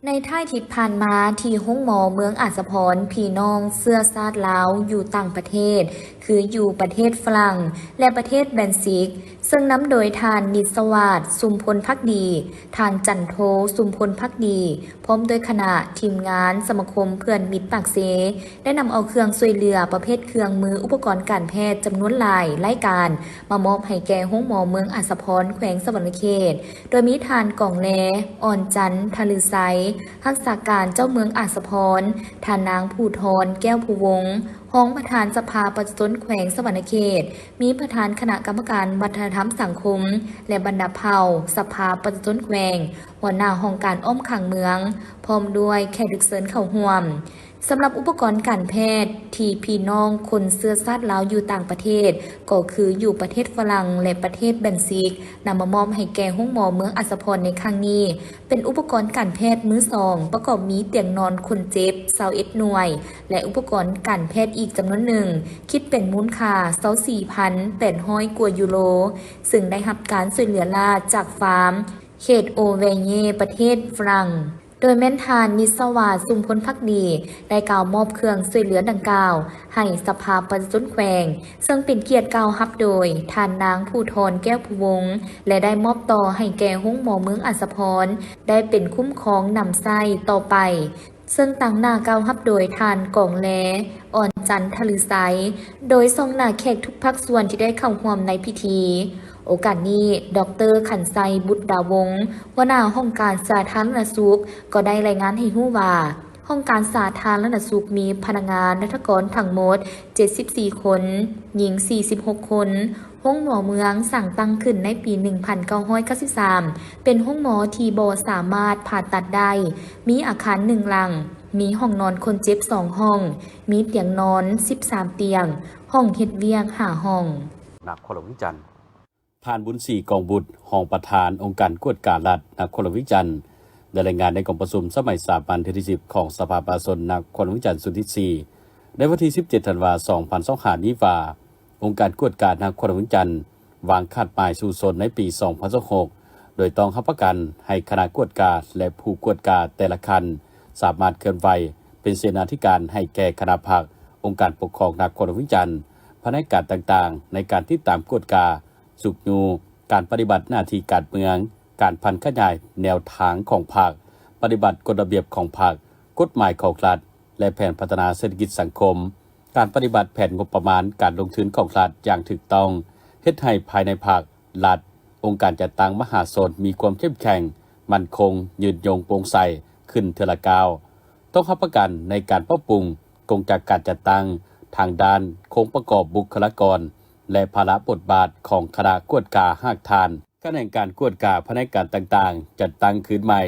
ในท้ายที่ผ่านมาที่ห้องหมอเมืองอาสาพรพี่น้องเสื้อซาดลาวอยู่ต่างประเทศคืออยู่ประเทศฝรั่งและประเทศแบนซิกซึ่งนำโดยทานนิสวาสสุมพลภักดีทานจันโทสุมพลภักดีพร้อมด้วยคณะทีมงานสมาคมเพื่อนมิตรปากเซได้นำเอาเครื่องช่วยเหลือประเภทเครื่องมืออุปกรณ์การแพทย์จำนวนหลายรายการมามอบให้แก่ห้องหมอเมืองอาสาพรแขวงสวรรณเขตโดยมีทานกล่องแลอ่อนจันทลือไซรักษาการเจ้าเมืองอาสาพรทานนางผู้ทรแก้วผู้วงห้องประธานสภาประชาชนแขวงสวรรณเขตมีประธานคณะกรรมการวัฒนธรรมสังคมและบรรดาเผ่าสภาประชาชนแขวงหัวหน้าห้องการอ้อมขังเมืองพร้อมด้วยแขกดึกเซินเข้าห่วมสำหรับอุปกรณ์การแพทย์ที่พี่น้องคนเสื้อซาดลาวอยู่ต่างประเทศก็คืออยู่ประเทศฝรั่งและประเทศแบนซิกนำมามอบให้แก่ห้องหมอเมืองอัสสพรในครั้งนี้เป็นอุปกรณ์การแพทย์มือสองประกอบมีเตียงนอนคนเจ็บ21หน่วยและอุปกรณ์การแพทย์อีกจำนวนหนึ่งคิดเป็นมูลค่า24,800 กว่ายูโรซึ่งได้รับการช่วยเหลือลาจากฟาร์มเขตโอเวเยประเทศฝรั่งโดยแม่นทานนิสวาสสุมพลภักดีได้กล่าวมอบเครื่องช่วยเหลือดังกล่าวให้สภาประชาชนแขวงซึ่งเป็นเกียรติกล่าวรับโดยทานนางผู้ทรแก้วผู้วงและได้มอบต่อให้แก่ห้องหมอเมืองอัสสพรได้เป็นคุ้มครองนำไส้ต่อไปซึ่งตั้งหน้ากล่าวรับโดยทานกองแลอ่อนจันทลือไซโดยทรงหน้าแขกทุกภาคส่วนที่ได้เข้าร่วมในพิธีโอกาสนี้ดร.ขันไซบุตรดาวงศ์หัวหน้าห้องการสาธารณสุขก็ได้รายงานให้รู้ว่าห้องการสาธารณสุขมีพนักงานนักกรทั้งหมด74คนหญิง46คนห้องหมอเมืองสั่งตั้งขึ้นในปี1993เป็นห้องหมอที่บ่สามารถผ่าตัดได้มีอาคาร1หลังมีห้องนอนคนเจ็บ2ห้องมีเตียงนอน13เตียงห้องเฮ็ดเวียก5ห้องนักคนละวิจันทร์ผ่านบุญ4กองบุตรห้องประธานองค์การกวดการรัฐนักคนละวิจันทร์ได้รายงานในกองประชุมสมัยสามัญที่10ของสภาประชาชนนักคนละวิจันทร์สุดที่4ในวันที่17ธันวาคม2025นี้ว่าองค์การกวดการนักคนละวิจันทร์วางคาดหมายสู่ชนในปี2026โดยต้องรับประกันให้คณะกวดการและผู้กวดการแต่ละคันสามารถเคลื่อนไหวเป็นเสนาธิการให้แก่คณะพรรคองค์การปกครองนักคนละวิจันทร์ภายในการต่างๆในการติดตามกวดการสุกยูการปฏิบัติหน้าที่การเมืองการพันขยายแนวทางของพรรคปฏิบัติกฎระเบียบของพรรคกฎหมายของรัฐและแผนพัฒนาเศรษฐกิจสังคมการปฏิบัติแผนงบประมาณการลงทุนของรัฐอย่างถูกต้องเฮ็ดให้ภายในพรรครัฐองค์การจัดตั้งมหาชนมีความเข้มแข็งมั่นคงยืนยงโปร่งใสขึ้นเทอละก้าวต้องรับประกันในการปรับปรุงกงจากการจัดตั้งทางด้านโครงประกอบบุคลากรและภาระบทบาทของคณะกวดกาหากทานขณะการกวดกาภารการต่างๆจัดตั้งขึ้นใหม่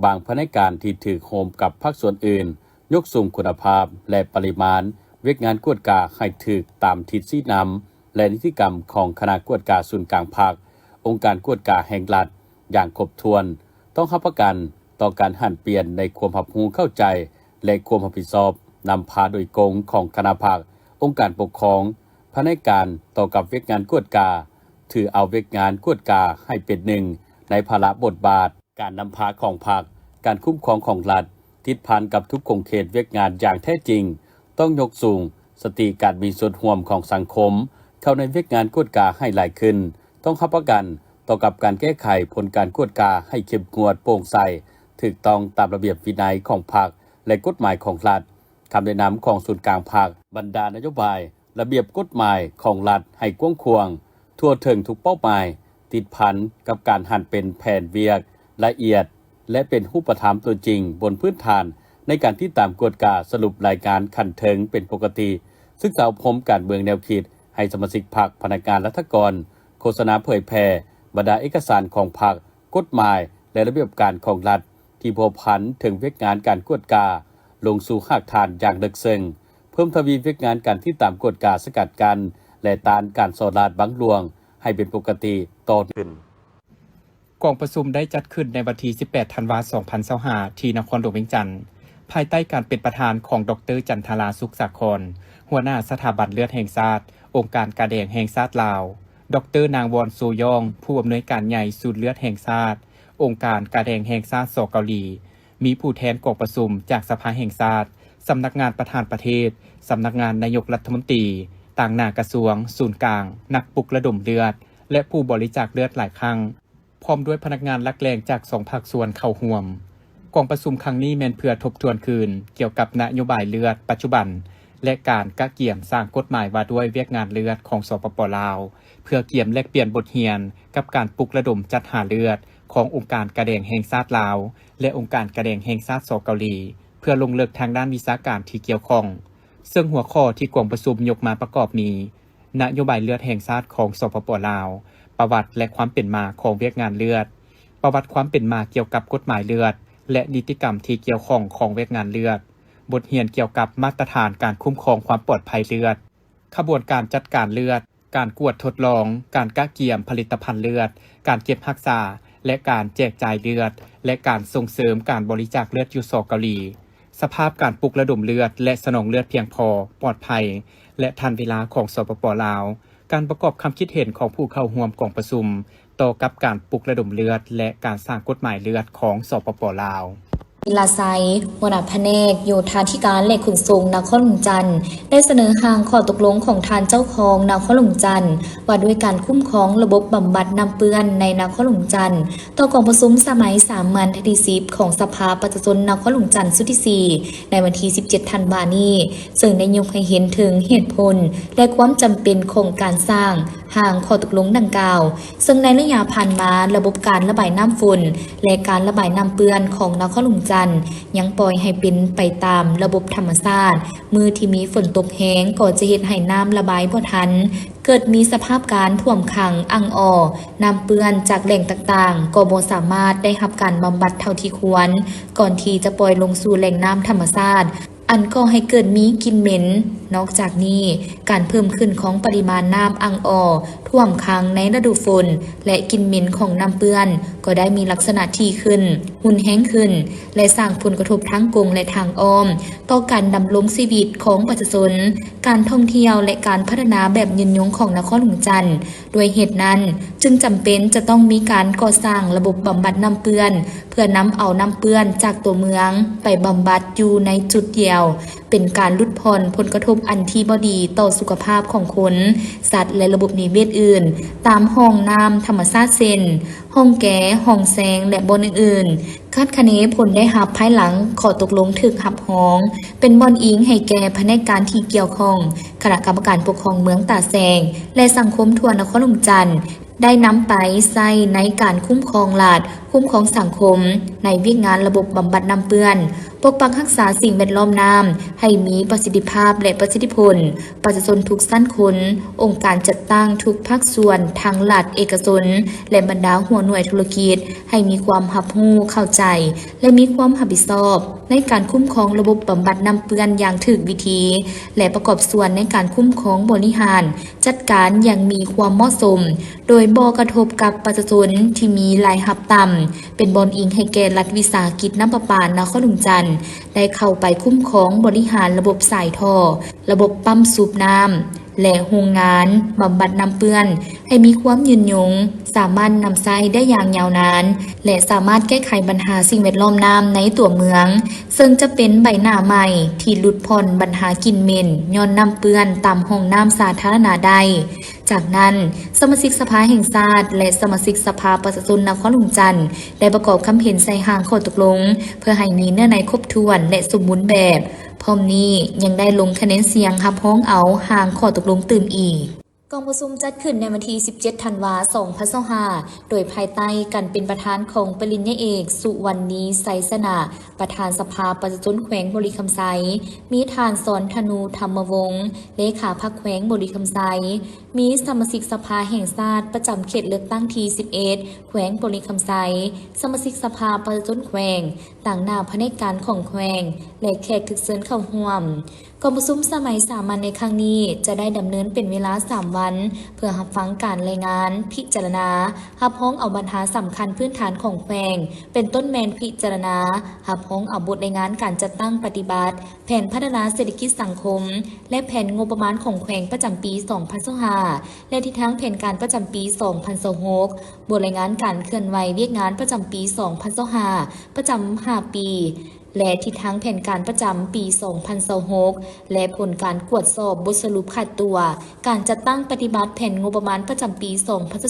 บางภารการที่ถือโฮมกับภาคส่วนอื่นยกสูงคุณภาพและปริมาณเวกงานกวดกาให้ถึกตามทิศชี้นำและนิติกรรมของคณะกวดกาศูนย์กลางภาคองค์การกวดกาแห่งรัฐอย่างครบถ้วนต้องรับประกันต่อการหันเปลี่ยนในความรับรู้เข้าใจและความรับผิดชอบนำพาโดยกงของคณะภาคองค์การปกครองภายในการต่อกับเวกงานกวดกาถือเอาเวกงานกวดกาให้เป็นหนึ่งในภาระบทบาทการนำพาของภาคการคุ้มครองของรัฐทิศพันกับทุกคงเขตเวกงานอย่างแท้จริงต้องยกสูงสติการมีส่วนร่วมของสังคมเข้าในเวกงานกวดกาให้หลายขึ้นต้องรับประกันต่อกับการแก้ไขผลการกวดกาให้เข้มงวดโปร่งใสถูกต้องตามระเบียบวินัยของพรรคและกฎหมายของรัฐคำแนะนำของศูนย์กลางภาคบรรดานโยบายระเบียบกฎหมายของรัฐให้กว้างขวางทั่วถึงทุกเป้าหมายติดพันกับการหันเป็นแผนเวียกละเอียดและเป็นรูปธรรมตัวจริงบนพื้นฐานในการที่ตามกฎกาสรุปรายการขันเทิงเป็นปกติซึ่งสาวพมการเมืองแนวคิดให้สมาชิกพรรคพนักงานรัฐกรโฆษณาเผยแพร่บรรดาเอกสารของพรรคกฎหมายและระเบียบการของรัฐที่พัวพันถึงเวกงานการกวดกาลงสู่หากฐานอย่างลึกซึ้งเพิ่มทวีเวกงานการที่ตามกฎกาสกัดกันและต้านการสอดราดบังลวงให้เป็นปกติต่อขึ้นกองประชุมได้จัดขึ้นในวันที่18ธันวาคม2025ที่นครหลวงเวียงจันทร์ภายใต้การเป็นประธานของดร.จันทราสุขสาครหัวหน้าสถาบันเลือดแห่งชาติองค์การกระแดงแห่งชาติลาวดร.นางวอนซูยองผู้อำนวยการใหญ่ศูนย์เลือดแห่งชาติองค์การกระแดงแห่งชาติสเกาหลี มีผู้แทนกองประชุมจากสภาแห่งชาติสำนักงานประธานประเทศสำนักงานนายกรัฐมนตรีต่างหน้ากระทรวงศูนย์กลางนักปลุกระดมเลือดและผู้บริจาคเลือดหลายครั้งพร้อมด้วยพนักงานหลักแหล่งจาก2 ภาคส่วนเข้าร่วมกองประชุมครั้งนี้แม่นเพื่อทบทวนคืนเกี่ยวกับนโยบายเลือดปัจจุบันและการกะเกี่ยมสร้างกฎหมายว่าด้วยเวียกงานเลือดของสปป.ลาวเพื่อเกี่ยมแลกเปลี่ยนบทเรียนกับการปลุกระดมจัดหาเลือดขององค์การกระแดงแห่งชาติลาวและองค์การกระแดงแห่งชาติเกาหลีเพื่อลงลึกทางด้านวิชาการที่เกี่ยวข้องซึ่งหัวข้อที่กองประชุมยกมาประกอบมีนโยบายเลือดแห่งชาติของสปป.ลาวประวัติและความเป็นมาของเวียกงานเลือดประวัติความเป็นมาเกี่ยวกับกฎหมายเลือดและนิติกรรมที่เกี่ยวข้องของเวียกงานเลือดบทเรียนเกี่ยวกับมาตรฐานการคุ้มครองความปลอดภัยเลือดขบวนการจัดการเลือดการกวดทดลองการกะเกี่ยมผลิตภัณฑ์เลือดการเก็บรักษาและการแจกจ่ายเลือดและการส่งเสริมการบริจาคเลือดอยู่เกาหลีสภาพการปลุกระดมเลือดและสนองเลือดเพียงพอปลอดภัยและทันเวลาของสปป.ลาวการประกอบความคิดเห็นของผู้เข้าร่วมกองประชุมต่อกับการปลุกระดมเลือดและการสร้างกฎหมายเลือดของสปป.ลาวลาไซหัวหน้าแผนกโยธาธิการและขนส่งนครหลวงจันทร์ได้เสนอร่างข้อตกลงของทานเจ้าของนครหลวงจันทร์ว่าด้วยการคุ้มครองระบบบำบัดน้ำเปื้อนในนครหลวงจันทร์ต่อกองประชุมสมัยสามัญที่10ของสภาประชาชนนครหลวงจันทร์สุดที่4ในวันที่17ธันวาคมนี้ซึ่งได้ยกให้เห็นถึงเหตุผลและความจำเป็นของการสร้างห่างข้อตกลงดังกล่าวซึ่งในระยะผ่านมาระบบการระบายน้ำฝุ่นและการระบายน้ำเปื้อนของนครหลวงจันทร์ยังปล่อยให้เป็นไปตามระบบธรรมชาติมือที่มีฝนตกแห้งก็จะเฮ็ดให้น้ำระบายบ่ทันเกิดมีสภาพการท่วมขังอังอ่อน้ำเปื้อนจากแหล่งต่างๆก็บ่สามารถได้รับการบำบัดเท่าที่ควรก่อนที่จะปล่อยลงสู่แหล่งน้ำธรรมชาติอันก็ให้เกิดมีกลิ่นเหม็นนอกจากนี้การเพิ่มขึ้นของปริมาณน้ำอังอ่อท่วมขังในฤดูฝนและกลิ่นเหม็นของน้ำเปื้อนก็ได้มีลักษณะที่ขึ้นหุ่นแห้งขึ้นและสร้างผลกระทบทั้งกงและทางอ้อมต่อการดำรงชีวิตของประชาชนการท่องเที่ยวและการพัฒนาแบบยืนยงของนครหลวงจันทร์ด้วยเหตุนั้นจึงจำเป็นจะต้องมีการก่อสร้างระบบบำบัดน้ำเปื้อนเพื่อนำเอาน้ำเปื้อนจากตัวเมืองไปบำบัดอยู่ในจุดเดียวเป็นการลดผ่อนผลกระทบอันที่บ่ดีต่อสุขภาพของคนสัตว์และระบบนิเวศอื่นตามห้องน้ำธรรมชาติเช่นห้องแก้ห้องแสงและบ่อนอื่นๆคาดคะเนผลได้รับภายหลังขอตกลงถึกหับห้องเป็นบ่อนอิงให้แก่แผนกการที่เกี่ยวข้องคณะกรรมการปกครองเมืองตาแสงและสังคมทั่วนครหลวงจันทร์ได้นำไปใช้ในการคุ้มครองรัฐคุ้มครองสังคมในวิกงานระบบบำบัดน้ำเปื้อนปกปักรักษาสิ่งแวดล้อมน้ำให้มีประสิทธิภาพและประสิทธิผลประชาชนทุกสั้นคนองค์การจัดตั้งทุกภาคส่วนทางรัฐเอกชนและบรรดาหัวหน่วยธุรกิจให้มีความรับรู้เข้าใจและมีความรับผิดชอบในการคุ้มครองระบบบำบัดน้ำเปื้อนอย่างถูกวิธีและประกอบส่วนในการคุ้มครองบริหารจัดการอย่างมีความเหมาะสมโดยบ่กระทบกับประชาชนที่มีรายรับต่ำเป็นบอนอิงให้แก่รัฐวิสาหกิจน้ำประปานครหลวงจันทร์ได้เข้าไปคุ้มครองบริหารระบบสายท่อระบบปั๊มสูบน้ำและโรงงานบำบัดน้ำเปื้อนให้มีความยืนยงสามารถนำใช้ได้อย่างยาวนานและสามารถแก้ไขปัญหาสิ่งแวดล้อมน้ำในตัวเมืองซึ่งจะเป็นใบหน้าใหม่ที่ลดผ่อนปัญหากลิ่นเหม็นย้อนน้ำเปื้อนตามห้องน้ำสาธารณะได้จากนั้นสมาชิกสภาแห่งชาติและสมาชิกสภาประชาชนนครหลวงจันทร์ได้ประกอบคำเห็นใส่ห่างข้อตกลงเพื่อให้มีเนื้อในครบถ้วนและสมบูรณ์แบบพร้อมนี้ยังได้ลงคะแนนเสียงรับพ้องเอาห่างข้อตกลงตื่นอีกกองประชุมจัดขึ้นในวันที่17ธันวาคม2025โดยภายใต้การเป็นประธานของปริญญาเอกสุวรรณีไสสนะประธานสภาประชาชนแขวงบริคำไซมีทานสอนธนูธรรมวงศ์เลขาพรรคแขวงบริคำไซมีสมาชิกสภาแห่งชาติประจำเขตเลือกตั้งที่11แขวงบริคำไซสมาชิกสภาประชาชนแขวงต่างหน้าแผนกการของแขวงและแขกถึกเชิญเข้าร่วมกองประชุมสมัยสามัญในครั้งนี้จะได้ดำเนินเป็นเวลา3 วัน วันเพื่อรับฟังการรายงานพิจารณารับร้องเอาปัญหาสำคัญพื้นฐานของแขวงเป็นต้นแมนพิจารณารับร้องเอาบทรายงานการจัดตั้งปฏิบัติแผนพัฒนาเศรษฐกิจสังคมและแผนงบประมาณของแขวงประจำปี 2025 และทิศทางแผนการประจำปี 2026 บทรายงานการเคลื่อนไหวเวียกงานประจำปี 2025 ประจำ5 ปีและทิศทางแผนการประจำปี 2026 และผลการกวดสอบบทสรุปขาดตัว การจัดตั้งปฏิบัติแผนงบประมาณประจำปี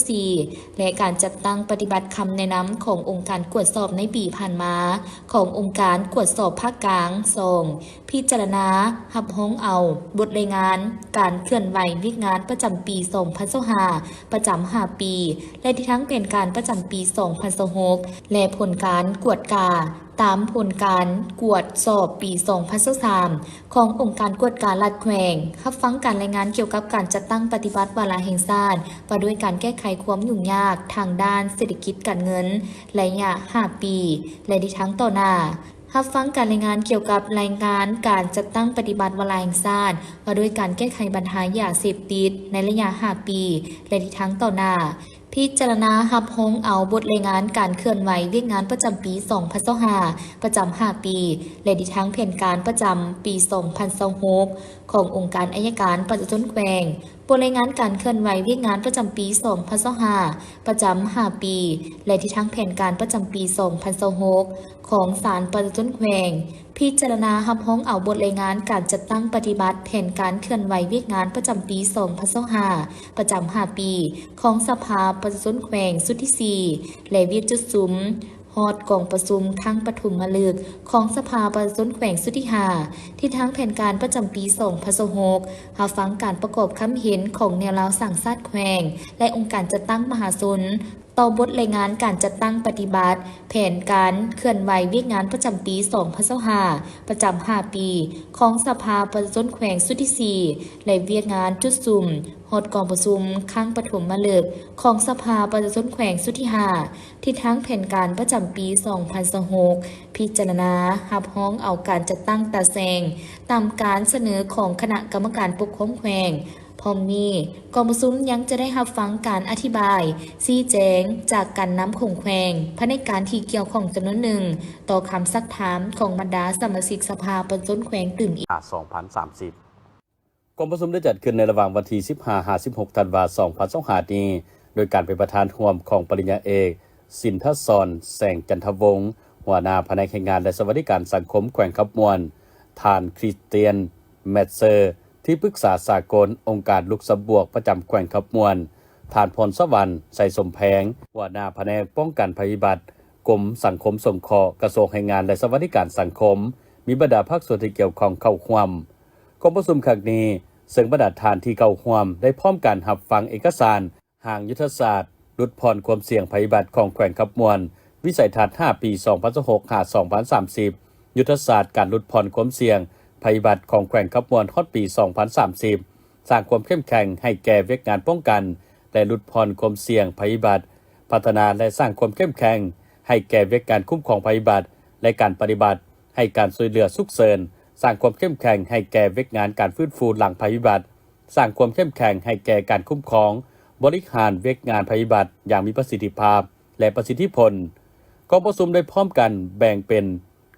2024 และการจัดตั้งปฏิบัติคำแนะนำขององค์การกวดสอบในปีผ่านมาขององค์การกวดสอบภาคกลาง2พิจารณารับร้องเอาบทรายงานการเคลื่อนไหววิกงานประจำปี 2025 ประจำ5 ปี และทิศทางแผนการประจำปี 2026 และผลการกวดกาตามผลการกวดสอบปี 2023 ขององค์การกวดการรัฐแขวงรับฟังการรายงานเกี่ยวกับการจัดตั้งปฏิบัติวาระแห่งชาติว่าด้วยการแก้ไขความยุ่งยากทางด้านเศรษฐกิจการเงินระยะ 5 ปี และทิศทางต่อหน้ารับฟังการรายงานเกี่ยวกับรายงานการจัดตั้งปฏิบัติวาระแห่งชาติว่าด้วยการแก้ไขปัญหายาเสพติดในระยะ 5 ปี และทิศทางต่อหน้าพิจารณารับร้องเอาบทรายงานการเคลื่อนไหวเวียกงานประจำปี 2025 ประจำ5 ปี และทิศทางแผนการประจำปี 2026 ขององค์การอัยการประจำแขวงบทรายงานการเคลื่อนไหวเวียกงานประจำปี 2025 ประจำ5 ปี และทิศทางแผนการประจำปี 2026 ของศาลประจำแขวงพิจารณารับร้องเอาบทรายงานการจัดตั้งปฏิบัติแผนการเคลื่อนไหวเวียกงานประจำปี 2025 ประจำ5 ปี ของสภาประชาชนแขวงสุดที่ 4 และเวียกจุดสุมฮอดกองประชุมทั้งปฐุมมฤกษ์ของสภาประชาชนแขวงสุดที่ 5 ที่ทั้งแผนการประจำปี 2026 รับฟังการประกอบคำเห็นของแนวราวสั่งชาติแขวงและองค์การจัดตั้งมหาชนต่อบทรายงานการจัดตั้งปฏิบัติแผนการเคลื่อนไหวเวียกงานประจำปี 2025 ประจำ5 ปี ของสภาประชาชนแขวงสุดที่ 4 และเวียกงานจุดซุ่มฮอดกองประชุมข้างปฐมฤกษ์ของสภาประชาชนแขวงสุดที่ 5 ที่ทั้งแผนการประจำปี 2026 พิจารณารับร้องเอาการจัดตั้งตาแซงตามการเสนอของคณะกรรมการปกครองแขวงพร้อมนี้กองประชุมยังจะได้รับฟังการอธิบายชี้แจงจากการนำของแขวงภายในการที่เกี่ยวของจำนวนหนึ่งต่อคำซักถามของบรรดาสมาชิกสภาประชาชนแขวงตื่นอีก2030 กองประชุมได้จัดขึ้นในระหว่างวันที่ 15-16 ธันวาคม 2025 นี้โดยการเป็นประธานร่วมของปริญญาเอกสินทศรแสงจันทวงศ์หัวหน้าแผนกงานและสวัสดิการสังคมแขวงขับมวนท่านคริสเตียนแมตเซอร์ที่ปรึกษาสากลองค์การลุกสบวกประจำแขวงขับมวนท่านพรสวรรค์ใส่สมแพงหัวหน้าแผนกป้องกันภัยพิบัติกรมสังคมสงเคราะห์กระทรวงแรงงานและสวัสดิการสังคมมีบรรดาภาคส่วนที่เกี่ยวข้องเข้าร่วมกองประชุมครั้งนี้ซึ่งบรรดาทานที่เข้าร่วมได้พร้อมกันรับฟังเอกสารห่างยุทธศาสตร์ลดผ่อนความเสี่ยงภัยพิบัติของแขวงขับมวนวิสัยทัศน์5 ปี 2026-2030 ยุทธศาสตร์การลดผ่อนความเสี่ยงภัยพิบัติของแขวงขับมวนฮอดปี 2030 สร้างความเข้มแข็งให้แก่เวกงานป้องกันและลดผ่อนความเสี่ยงภัยพิบัติพัฒนาและสร้างความเข้มแข็งให้แก่เวกงานคุ้มครองภัยพิบัติและการปฏิบัติให้การช่วยเหลือฉุกเฉินสร้างความเข้มแข็งให้แก่เวกงานการฟื้นฟูหลังภัยพิบัติสร้างความเข้มแข็งให้แก่การคุ้มครองบริหารเวกงานภัยพิบัติอย่างมีประสิทธิภาพและประสิทธิผลกองประชุมได้พร้อมกันแบ่งเป็น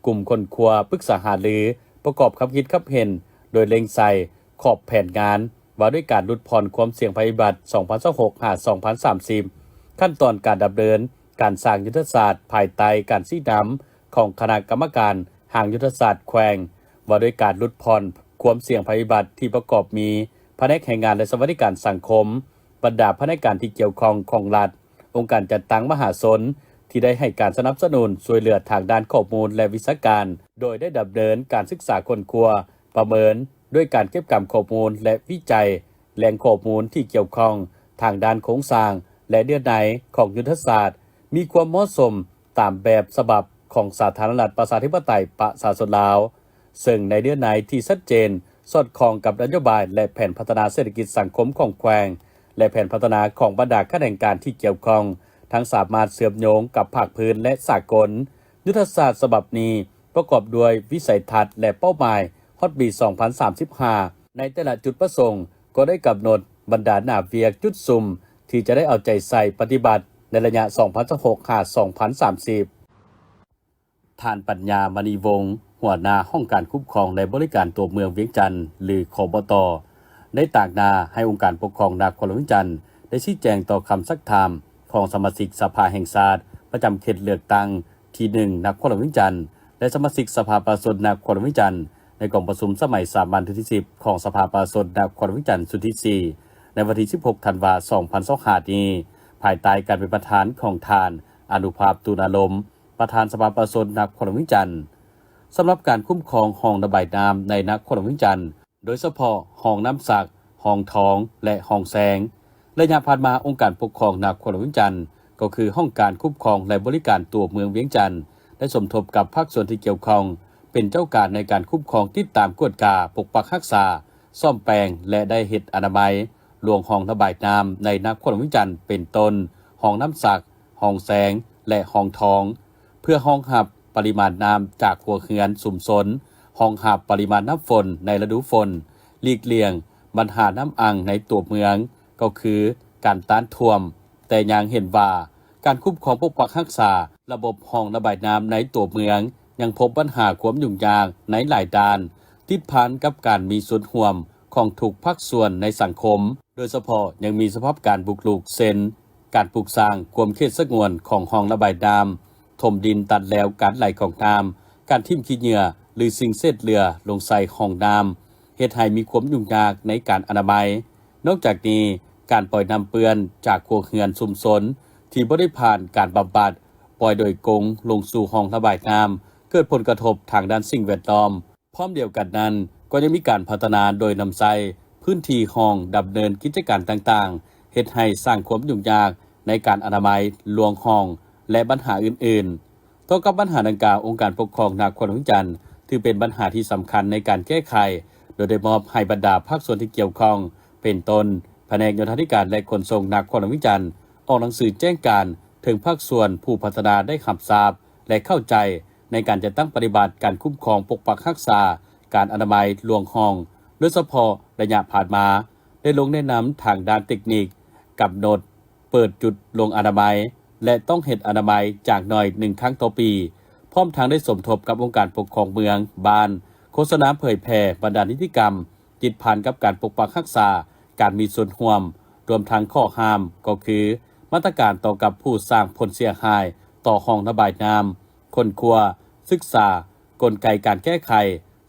กลุ่มคนครัวปรึกษาหารือประกอบคำคิดคับเห็นโดยเล็งใส่ขอบแผนงานว่าด้วยการลดผ่อนความเสี่ยงภัยพิบัติ 2026-2030 ขั้นตอนการดำเนินการสร้างยุทธศาสตร์ภายใต้การชี้นำของคณะกรรมการห่างยุทธศาสตร์แขวงว่าด้วยการลดผ่อนความเสี่ยงภัยพิบัติที่ประกอบมีแผนกแรงงานและสวัสดิการสังคมบรรดาแผนกการที่เกี่ยวข้องของรัฐองค์การจัดตั้งมหาชนที่ได้ให้การสนับสนุนช่วยเหลือทางด้านข้อมูลและวิชาการโดยได้ดำเนินการศึกษาคนครัวประเมินด้วยการเก็บกำข้อมูลและวิจัยแหล่งข้อมูลที่เกี่ยวข้องทางด้านโครงสร้างและเนื้อในของยุทธศาสตร์มีความเหมาะสมตามแบบฉบับของสาธารณรัฐประชาธิปไตยประชาชนลาวซึ่งในเนื้อในที่ชัดเจนสอดคล้องกับนโยบายและแผนพัฒนาเศรษฐกิจสังคมของแขวงและแผนพัฒนาของบรรดาข้าราชการที่เกี่ยวข้องทั้งสามารถเชื่อมโยงกับภาคพื้นและสากลยุทธศาสตร์ฉบับนี้ประกอบด้วยวิสัยทัศน์และเป้าหมายฮอดปี 2035 ในแต่ละจุดประสงค์ก็ได้กำหนด บรรดาหน้าเวียกจุดซุ่มที่จะได้เอาใจใส่ปฏิบัติในระยะ 2026-2030 ท่านปัญญามณีวงศ์หัวหน้าห้องการคุ้มครองและบริการตัวเมืองเวียงจันทน์หรือคบต.ได้ตากหน้าให้องค์การปกครองนครหลวงเวียงจันทน์ได้ชี้แจงต่อคำซักถามของสมาชิกสภาแห่งชาติประจำเขตเลือกตั้งที่1นครหลวงเวียงจันทน์และสมาชิกสภาประชาชนนครหลวงเวียงจันทน์ในกองประชุมสมัยสามัญที่10ของสภาประชาชนนครหลวงเวียงจันทน์สุดที่4ในวันที่16ธันวาคม2025นี้ภายใต้การเป็นประธานของทานอนุภาพตูนารมณ์ประธานสภาประชาชนนครหลวงเวียงจันทน์สำหรับการคุ้มครองห้องระบายน้ำในนครหลวงเวียงจันทน์โดยเฉพาะห้องน้ำสักห้องทองและห้องแสงระยะผ่านมาองค์การปกครองนครหลวงเวียงจันทน์ก็คือห้องการคุ้มครองและบริการตัวเมืองเวียงจันทน์ได้สมทบกับภาคส่วนที่เกี่ยวข้องเป็นเจ้าการในการคุ้มครองติดตามกวดกาปกปักรักษาซ่อมแปลงและได้เฮ็ดอนามัยรวมห้องระบายน้ำในนครหลวงเวียงจันทน์เป็นต้นห้องน้ำสักห้องแสงและห้องทองเพื่อห้องหับปริมาณน้ำจากครัวเรือนชุมชนห้องหับปริมาณน้ำฝนในฤดูฝนหลีกเลี่ยงปัญหาน้ำอังในตัวเมืองก็คือการต้านท่วมแต่ยังเห็นว่าการคุ้มครองปกปักรักษาระบบห้องระบายน้ำในตัวเมืองยังพบปัญหาความยุ่งยากในหลายด้านติดพันกับการมีส่วนร่วมของทุกภาคส่วนในสังคมโดยเฉพาะยังมีสภาพการบุกรุกเซ็นการปลูกสร้างความเขตสงวนของห้องระบายน้ำถมดินตัดแล้วการไหลของน้ำการทิ่มขี้เหงื่อหรือสิ่งเศษเรือลงใส่ห้องน้ำเฮ็ดให้มีความยุ่งยากในการอนามัยนอกจากนี้การปล่อยน้ำเปื้อนจากครัวเรือนชุมชนที่บ่ได้ผ่านการบำบัดปล่อยโดยกงลงสู่ห้องระบายน้ำเกิดผลกระทบทางด้านสิ่งแวดล้อมพร้อมเดียวกันนั้นก็ยังมีการพัฒนาโดยนำใช้พื้นที่ห้องดำเนินกิจการต่างๆเฮ็ดให้สร้างความยุ่งยากในการอนามัยลวงห้องและปัญหาอื่นๆต่อกับปัญหาดังกล่าวองค์การปกครองนครหลวงเวียงจันทน์ถือเป็นปัญหาที่สำคัญในการแก้ไขโดยได้มอบให้บรรดาภาคส่วนที่เกี่ยวข้องเป็นต้นแผนกโยธาธิการและขนส่งนครหลวงเวียงจันทน์ออกหนังสือแจ้งการถึงภาคส่วนผู้พัฒนาได้รับทราบและเข้าใจในการจัดตั้งปฏิบัติการคุ้มครองปกปักรักษาการอนามัยลวงห้องโดยเฉพาะระยะผ่านมาได้ลงแนะนำทางด้านเทคนิคกำหนดเปิดจุดลงอนามัยและต้องเฮ็ดอนามัยจากหน่อย1ครั้งต่อปีพร้อมทางได้สมทบกับองค์การปกครองเมืองบ้านโฆษณาเผยแพร่บรรดานิติกรรมจิตพันกับการปกปักรักษาการมีส่วนร่วมรวมทั้งข้อห้ามก็คือมาตรการต่อกับผู้สร้างผลเสียหายต่อห้องระบายน้ำคนครัวศึกษากลไกการแก้ไข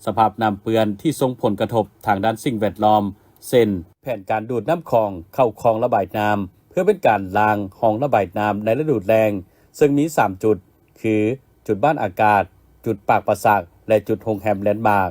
สภาพน้ำเปื้อนที่ส่งผลกระทบทางด้านสิ่งแวดล้อมเช่นแผนการดูดน้ำคลองเข้าคลองระบายน้ำเพื่อเป็นการล้างห้องระบายน้ำในฤดูแล้งซึ่งมี3จุดคือจุดบ้านอากาศจุดปากประสากและจุดโฮงแฮมแลนด์มาร์ค